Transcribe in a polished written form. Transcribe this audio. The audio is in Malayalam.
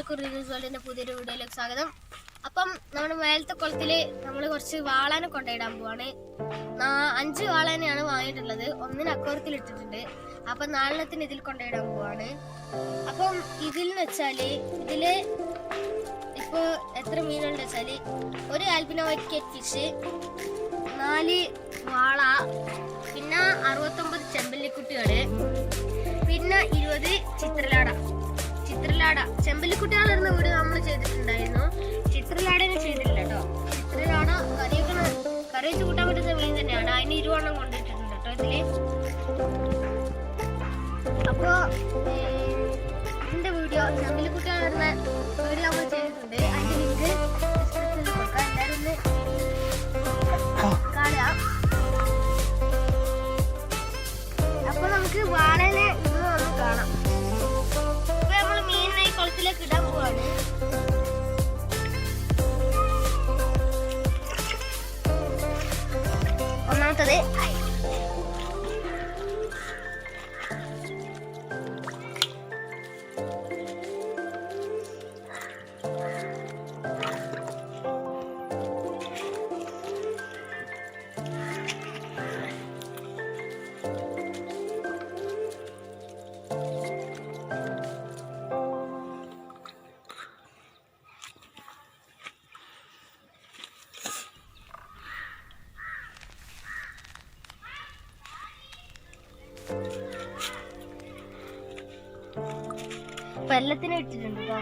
എല്ലാവർക്കും റിവ്യൂസ് വേൾഡിന്റെ പുതിയൊരു വീഡിയോയിലേക്ക് സ്വാഗതം. അപ്പം നമ്മുടെ മേലത്തെ കുളത്തിൽ നമ്മൾ കുറച്ച് വാളാനെ കൊണ്ടിടാൻ പോവാണ്. 5 വാളാനെയാണ് വാങ്ങിയിട്ടുള്ളത്. ഒന്നിന് അക്വാറിയത്തിൽ ഇട്ടിട്ടുണ്ട്. അപ്പം 4 ഇതിൽ കൊണ്ടിടാൻ പോവാണ്. അപ്പം ഇതിൽ എന്ന് വെച്ചാൽ ഇതില് ഇപ്പോൾ എത്ര മീനുണ്ട് വെച്ചാൽ ഒരു ആൽബിനോ വൈറ്റ് കേറ്റ് ഫിഷ്, 4 വാള, പിന്നെ 69 ചെമ്പല്ലിക്കുട്ടികൾ, പിന്നെ 20 ചിത്രലാട ചെമ്പല്ലിക്കുട്ടികളുടെ വീഡിയോ നമ്മൾ ചെയ്തിട്ടുണ്ടായിരുന്നു. ചിത്രലാടനെ ചെയ്തില്ല കേട്ടോ. ചിത്രലാട കറി വെച്ച് കൂട്ടാൻ പറ്റുന്ന മീൻ തന്നെയാണ്. അതിന് 20 എണ്ണം കൊണ്ടിട്ടിട്ടുണ്ട് കേട്ടോ ഇതില്. അപ്പോ ഇതിന്റെ വീഡിയോ ചെമ്പല്ലിക്കുട്ടികളുടെ വീഡിയോ നമ്മൾ ചെയ്തിട്ടുണ്ട്. അതിന്റെ ലിങ്ക് ഡിസ്ക്രിപ്ഷനിൽ കൊടുക്കാം. എല്ലാവരും ഒന്ന് കാണാം. അപ്പൊ നമുക്ക് വാളനെ ഇത് ഒന്ന് കാണാം. ഇപ്പൊ നമ്മള് മീനിനെ ഈ കുളത്തിലേക്ക് ഇടാൻ പോവാണ്. ഒന്നാമത്തത് വെള്ളത്തിന് ഇട്ടിട്ടുണ്ട് കേട്ടോ.